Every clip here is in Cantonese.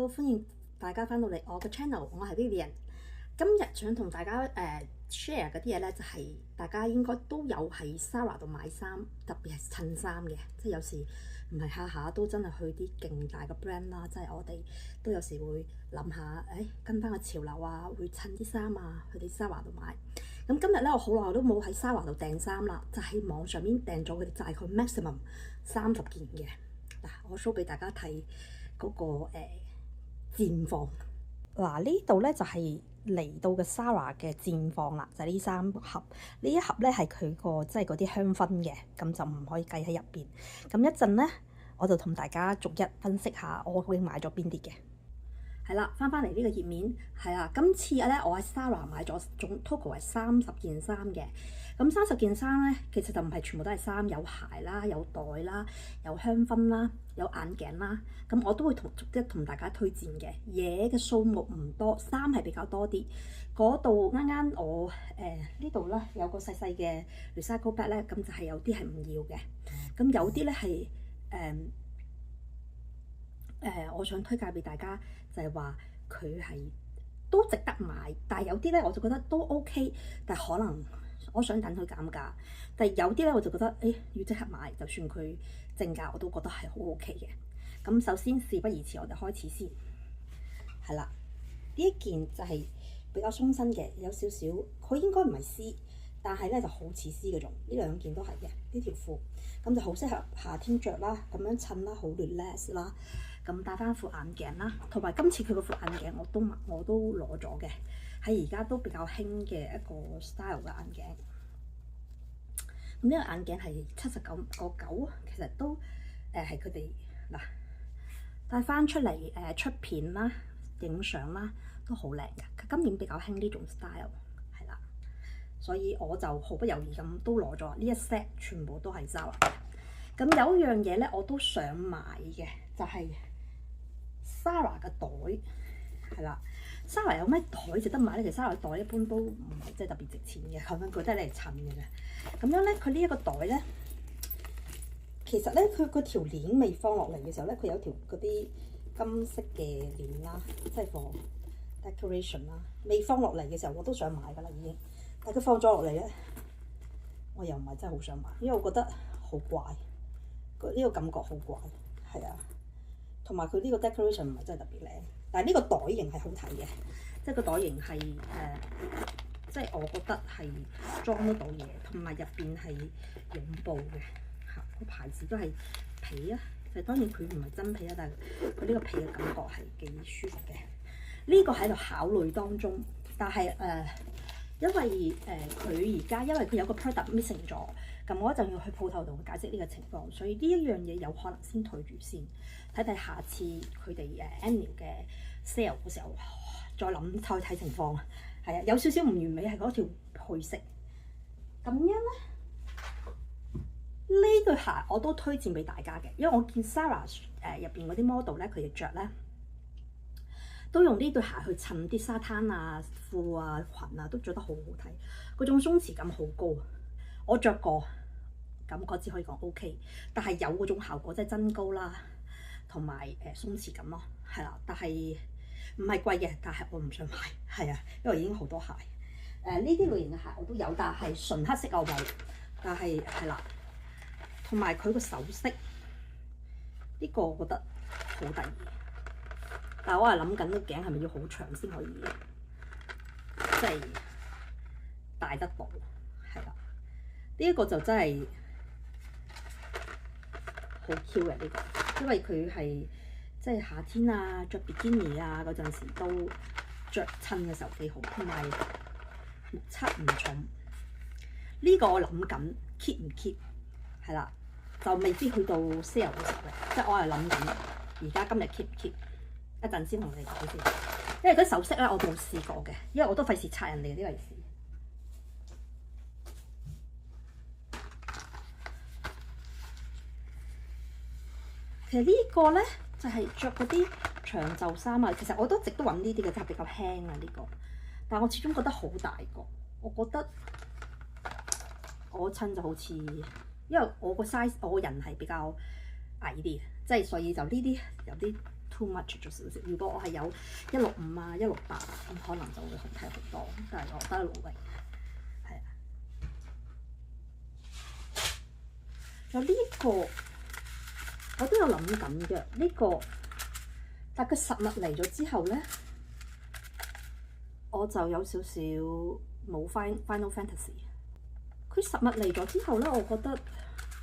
Hello，歡迎大家翻到嚟我嘅 channel，我係 Vivian。今日想同大家share 嗰啲嘢咧，就係大家應該都有喺 Zara 度買衫，特別係襯衫嘅，即係有時唔係下下都真係去啲勁大嘅 brand 啦，即係我哋都有時會諗下，跟翻個潮流啊，會襯啲衫啊，去啲 Zara 度買。咁今日咧，我好耐都冇喺 Zara 度訂衫啦，就喺網上面訂咗佢哋大概 maximum 30件嘅。嗱，我 show 俾大家睇嗰個戰況。嗱，呢度咧就係嚟到嘅 Zara 嘅戰況啦，就係呢3盒。呢一盒咧係佢個即係嗰啲香薰嘅，咁就唔可以計喺入邊。咁一陣咧，我就同大家逐一分析下我究竟買咗邊啲嘅。係啦，翻嚟呢個頁面係啦，今次咧我喺 Zara 買咗總 total 係30件衫嘅。咁30件衫咧，其實就唔係全部都係衫，有鞋啦，有袋啦，有香薰啦，有眼鏡啦。咁我都會逐一同大家推薦嘅。嘢嘅數目唔多，衫係比較多啲。嗰度啱我呢度咧有個細細嘅 recycle bag 咧，咁就係有啲係唔要嘅。咁有啲咧係我想推介俾大家，就係話佢係都值得買，但係有啲咧我就覺得都 OK， 但係可能我想等佢減價。但係有啲咧我就覺得要即刻買，就算佢正價我都覺得係好 OK 嘅。咁首先事不宜遲，我哋開始先。係啦，呢一件就係比較鬆身嘅，有少少佢應該唔係絲，但係咧就好似絲嗰種。呢兩件都係嘅，呢條褲咁就好適合夏天着啦，咁樣襯啦，好 relax 啦。咁戴翻副眼鏡啦，同埋今次佢嗰副眼鏡我都攞咗嘅，係而家都比較興嘅一個 style 嘅眼鏡。咁呢個眼鏡係79.9，其實都係佢哋嗱戴翻出嚟出片啦、影相啦都好靚嘅。佢今年比較興呢種 style 係啦，所以我就毫不猶豫咁都攞咗呢一 set，全部都係 Zara 嘅。咁有一樣嘢咧，我都想買嘅，就係Zara 嘅袋係啦。Zara 有咩袋值得買咧？其實 Zara 嘅袋一般都唔係即係特別值錢嘅，咁樣佢都係嚟襯嘅啫。咁樣咧，佢呢一個袋咧，其實咧佢嗰條鏈未放落嚟嘅時候咧，佢有條嗰啲金色嘅鏈啦，即係 for decoration 啦。未放落嚟嘅時候我都想買㗎啦已經，但係佢放咗落嚟咧，我又唔係真係好想買，因為我覺得好怪，呢個感覺好怪，係啊。同埋佢呢個 decoration 唔係真係特別靚，但係呢個袋型係好睇嘅，即係個袋型係即係我覺得係裝得到嘢，同埋入邊係絨布嘅嚇，個牌子都係皮啊，就當然佢唔係真皮啊，但係佢呢個皮嘅感覺係幾舒服嘅。呢個喺度考慮當中，但係因為佢而家因為佢有個 product missing 咗，咁我一陣要去鋪頭度解釋呢個情況，所以呢一樣嘢有可能先退住先，睇睇下次佢哋annual 嘅 sale 嘅時候再諗，再睇情況。係啊，有少少唔完美係嗰條配色。咁樣咧，呢對鞋我都推薦俾大家嘅，因為我見 Zara 入邊嗰啲 model 咧，佢哋着咧都用呢對鞋去襯啲沙灘啊、褲啊、裙啊，都着得好好睇，嗰種鬆弛感好高。我着過，感覺只可以講 OK， 但係有嗰種效果，即係增高啦，同埋鬆弛感咯，係啦。但係唔係貴嘅，但係我唔想買，係啊，因為已經好多鞋。呢啲類型嘅鞋我都有，但係純黑色我冇。但係係啦，同埋佢個首飾呢個我覺得好得意，但係我係諗緊個頸係咪要好長先可以，即係戴得到，係啦。呢一個就真係好 Q 嘅呢個，因為佢係即係夏天啊，着比基尼啊嗰陣時都着襯嘅時候幾好，同埋目測唔重。呢個我諗緊 keep 唔 keep 係啦，就未必去到 sale 嘅時候嘅，即係我係諗緊而家今日 keep 唔 keep，一陣先同你講先。因為嗰啲首飾咧我冇試過嘅，因為我都費事拆人哋啲利是。其實呢個咧就係着嗰啲長袖衫啊，其實我都一直都揾呢啲嘅，真係比較輕啊呢個，但係我始終覺得好大個，我覺得我襯就好似，因為我個 size 我個人係比較矮啲嘅，即係所以就呢啲有啲 too much 咗少少。如果我係有165啊、168啊，咁可能就會好睇好多。但係我覺得6零係啊。有呢個我都有諗緊嘅呢個，但佢實物嚟咗之後咧，我就有少少冇 Final Fantasy。佢實物嚟咗之後咧，我覺得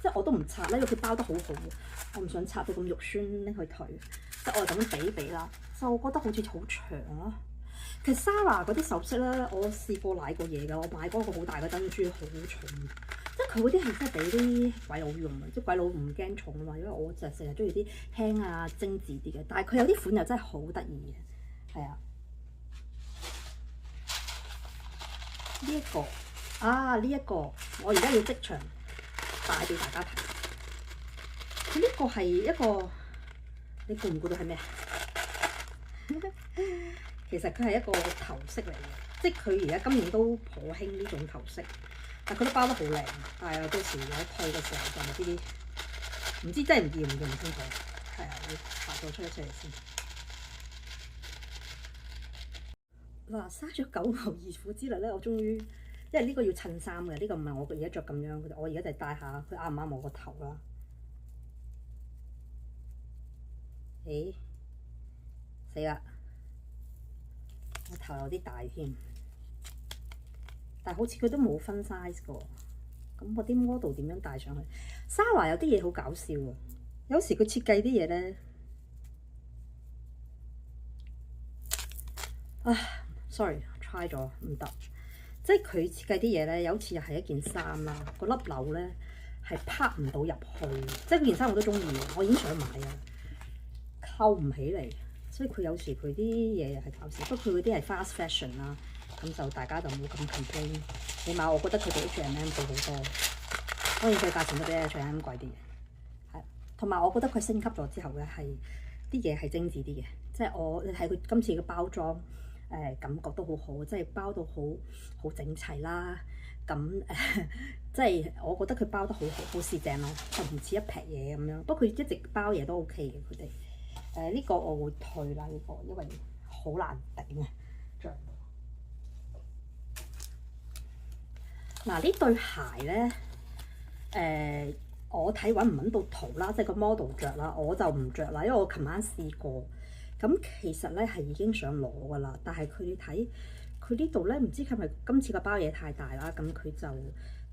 即係我都唔拆咧，因為佢包得好好，我唔想拆到咁肉酸拎去退，即係我咁樣比啦，就我覺得好似好長咯。其實 Zara 嗰啲首飾咧，我試過買過嘢㗎，我買嗰個好大嘅珍珠，好重，即係佢嗰啲係真係俾啲鬼佬用嘅，即係鬼佬唔驚重啊嘛，因為我就成日中意啲輕啊精緻啲嘅，但係佢有啲款又真係好得意嘅，係啊，呢一個。呢一個我而家要即場帶俾大家睇。佢呢個係一個，你估唔估到係咩？其實佢係一個頭飾嚟嘅，即係佢而家今年都頗興呢種頭飾，但佢都包得好靚。但係到時有退嘅時候就唔知啲，唔知真係唔驗唔清楚。係啊，要拍咗出嚟先。嗱，嘥咗9牛二虎之力咧，我終於〜因為呢個要襯衫嘅，呢個唔係我而家着咁樣嘅，我而家就係戴下佢啱唔啱我個頭啦。咦？死啦！我頭有啲大添，但係好似佢都冇分 size 嘅喎。咁我啲 model 點樣戴上去？Zara有啲嘢好搞笑喎，有時佢設計啲嘢咧，sorry，try 咗唔得。即係佢設計啲嘢咧，有次又係一件衫啦，個粒紐咧係拍唔到入去，即係嗰件衫我都中意，我已經想買啊，扣唔起嚟，所以佢有時佢啲嘢又係搞笑。不過佢嗰啲係 fast fashion 啦，咁就大家就冇咁 complain。起碼我覺得佢比 H&M 好好多，當然佢價錢都比 H&M 貴啲嘅，係。同埋我覺得佢升級咗之後咧，係啲嘢係精緻啲嘅，即係你睇佢今次嘅包裝。感覺都好好，即係包到好整齊啦。咁即係我覺得佢包得好好，好四正咯，就唔似一劈嘢咁樣。不過佢一直包嘢都 OK 嘅，佢哋。呢個我會退啦，呢個因為好難頂啊。着嗱呢對鞋咧，我睇揾唔揾到圖啦，即係個 model 着啦，我就唔着啦，因為我琴晚試過。咁其實咧係已經想攞㗎啦，但係佢睇佢呢度咧，唔知係咪今次個包嘢太大啦，咁佢就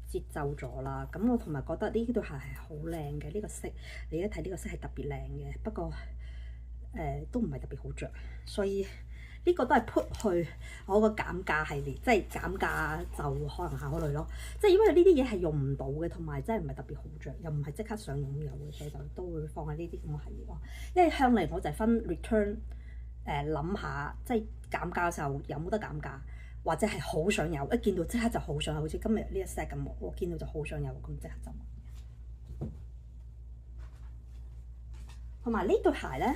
折皺咗啦。咁我同埋覺得呢對鞋係好靚嘅，呢個色你一睇呢個色係特別靚嘅，不過都唔係特別好着，所以呢個都係 put 去我個減價系列，即係減價就可能考慮咯。即係因為呢啲嘢係用唔到嘅，同埋真係唔係特別好着，又唔係即刻想擁有嘅，所以就都會放喺呢啲咁嘅系列咯。因為向嚟我就係分 return，諗下即係減價嘅時候有冇得減價，或者係好想有，一見到即刻就好想有，好似今日呢一 set 咁，我見到就好想有，咁即刻就買。同埋呢對鞋咧。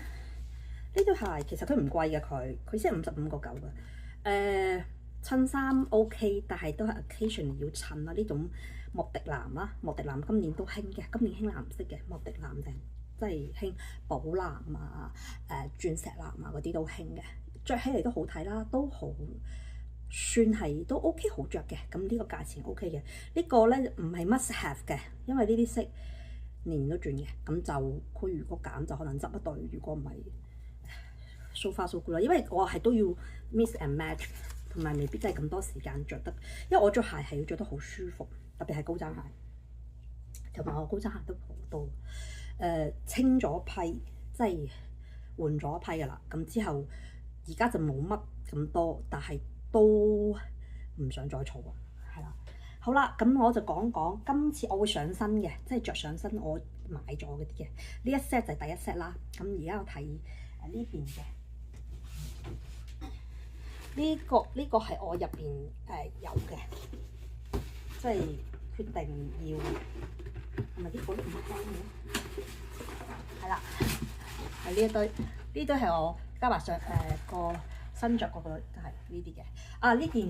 呢對鞋其實佢唔貴嘅，佢先係55.9嘅。襯衫 OK， 但係都係 occasion 要襯啦。呢種莫迪藍啦，莫迪藍今年都興嘅，今年興藍色嘅莫迪藍定即係興寶藍啊、鑽石藍啊嗰啲都興嘅，着起嚟都好睇啦，都好算係都 OK 好着嘅。咁呢個價錢 OK 嘅，呢個咧唔係 must have 嘅，因為呢啲色年年都轉嘅，咁就佢如果減就可能執一對，如果唔係。so far so good 啦，因為我係都要 mix and match， 同埋未必真係咁多時間着得，因為我着鞋係要着得好舒服，特別係高踭鞋，同埋我高踭鞋都好多，清咗批，即係換咗一批㗎啦。咁之後而家就冇乜咁多，但係都唔想再儲啊，係啦。好啦，咁我就講講今次我會上身嘅，即係着上身我買咗嗰啲嘅，呢一 set 就係第一 set 啦。咁而家我睇呢邊嘅。呢個係我入邊有嘅，即係決定要係咪啲款唔啱嘅？係啦，係呢一堆，呢堆係我加埋上個新着嗰個都係呢啲嘅。呢件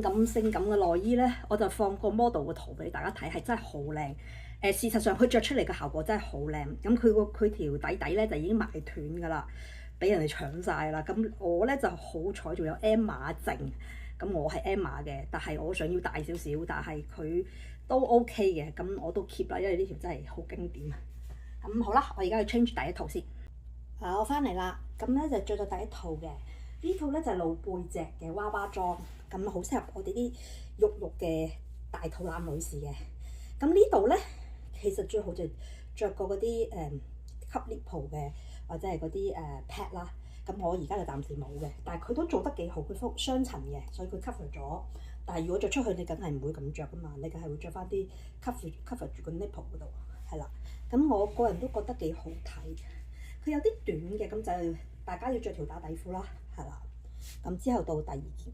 咁性感嘅內衣咧，我就放個 model 嘅圖俾大家睇，係真係好靚。事實上佢着出嚟嘅效果真係好靚。咁佢條底底咧就已經賣斷㗎啦，俾人哋搶晒啦。咁我咧就好彩仲有 M 碼剩，咁我係 M 碼嘅，但係我想要大少少，但係佢都 OK 嘅，咁我都 keep 啦，因為呢條真係好經典。咁好啦，我而家去 change 第一套先。我翻嚟啦，咁咧就着咗第一套嘅。呢套咧就係露背脊嘅娃娃裝，咁好適合我哋啲肉肉嘅大肚腩女士嘅。咁呢度咧，其實最好就着過嗰啲吸 nipple 嘅，或者係嗰啲pad 啦。咁我而家就暫時冇嘅，但係佢都做得幾好，佢覆雙層嘅，所以佢 cover 咗。但係如果着出去，你梗係唔會咁着噶嘛，你梗係會着翻啲 cover 住個 nipple 嗰度，係啦。咁我個人都覺得幾好睇，佢有啲短嘅，咁就大家要着條打底褲啦，係啦。咁之後到第二件。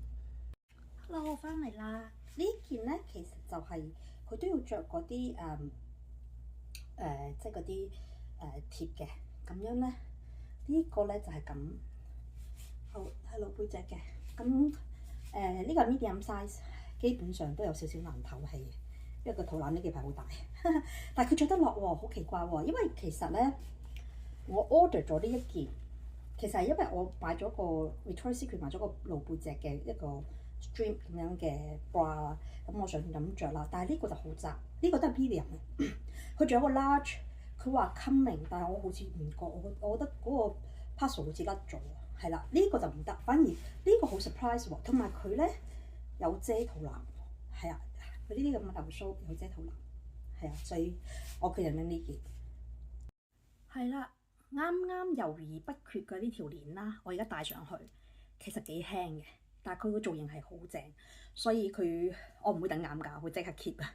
Hello， 我翻嚟啦。呢件咧其實就係、佢都要着嗰啲即係嗰啲貼嘅，咁樣咧呢個咧就係咁，好係露背脊嘅。咁呢個 medium size 基本上都有少少難透氣，因為個肚腩呢幾排好大，但係佢着得落喎，好奇怪喎。因為其實咧我 order 咗呢一件，其實係因為我買咗個 Victoria's Secret 買咗個露背脊嘅一個 string 咁樣嘅 bra 啦，咁我想咁着啦，但係呢個就好窄，呢個都係 medium 嘅，佢仲有個 large， 佢話 coming， 但係我好似唔覺，我覺得嗰個 parcel 好似甩咗，係啦，呢個就唔得，反而呢個好 surprise 喎，同埋佢咧有遮肚腩，係啊，佢呢啲咁嘅流蘇有遮肚腩，係啊，所以我決定拎呢件，係啦，啱啱猶豫不決嘅呢條鏈啦，我而家戴上去，其實幾輕嘅。但係佢個造型係好正，所以我唔會等減價，會即刻 keep 啊！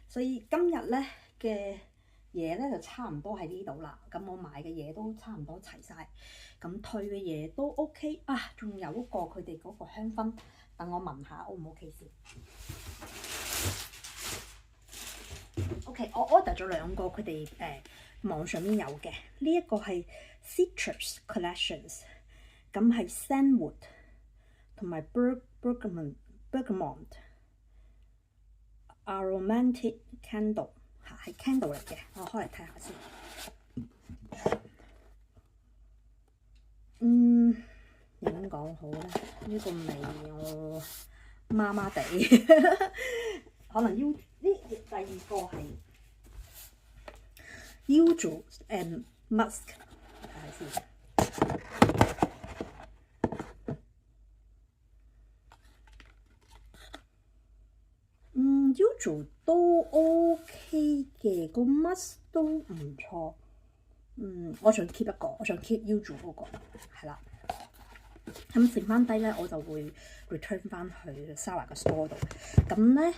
所以今日咧嘅嘢咧就差唔多喺呢度啦。咁我買嘅嘢都差唔多齊晒，咁退嘅嘢都 OK 啊！仲有一個佢哋嗰個香薰，等我聞下 O 唔 OK 先。OK， 我 order 咗兩個，佢哋網上面有嘅。呢一個係 Citrus Collections， 咁係 Sandwood。同埋 Bergamot Aromatic Candle 嚇，係 candle 嚟嘅，我開嚟睇下先。點講好咧？呢個味我麻麻地，可能要呢第二個係 Usual and Musk， 睇下先。Usual 都 OK 嘅，個 mask 都唔錯。我想 keep 一個，我想 keep Usual 嗰個，係啦。咁剩翻低咧，我就會 return 翻去 Zara 嘅 store 度。咁咧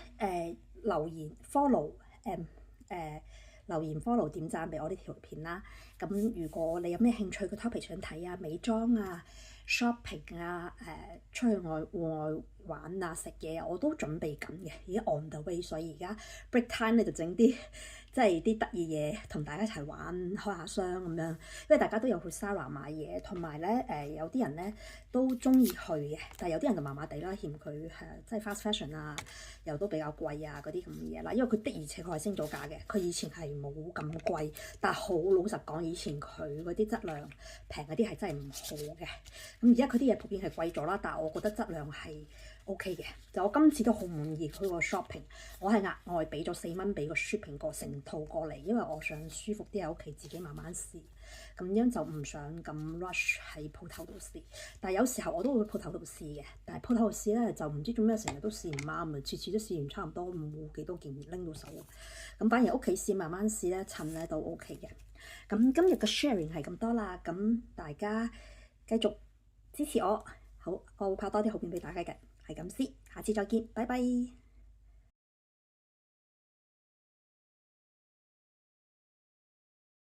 留言 follow 留言 follow 點讚俾我呢條片啦。咁如果你有咩興趣嘅 topic 想睇啊，美妝啊、shopping 啊、出去戶外玩啊、食嘢啊，我都準備緊嘅，而家 on the way， 所以而家 break time 咧就整啲即係啲得意嘢同大家一齊玩，開下箱咁樣。因為大家都有去 Zara 買嘢，同埋咧有啲人咧都中意去嘅，但係有啲人就麻麻地啦，嫌佢即係 fast fashion 啊，又都比較貴啊嗰啲咁嘅嘢啦。因為佢的而且確係升咗價嘅，佢以前係冇咁貴，但係好老實講，以前佢嗰啲質量平嗰啲係真係唔好嘅。咁而家佢啲嘢普遍係貴咗啦，但係我覺得質量係 OK 嘅。就我今次都好滿意佢個 shopping， 我係額外俾咗4蚊俾個 shipping 個成套過嚟，因為我想舒服啲喺屋企自己慢慢試，咁樣就唔想咁 rush 喺鋪頭度試。但係有時候我都會去鋪頭度試嘅，但係鋪頭度試咧就唔知做咩成日都試唔啱啊，次次都試完差唔多冇幾多件拎到手。咁反而屋企試慢慢試咧，襯咧都 OK 嘅。咁今日嘅 sharing 係咁多啦，咁大家繼續支持我，好，我會拍多啲好片俾大家嘅，係咁先，下次再見，拜拜。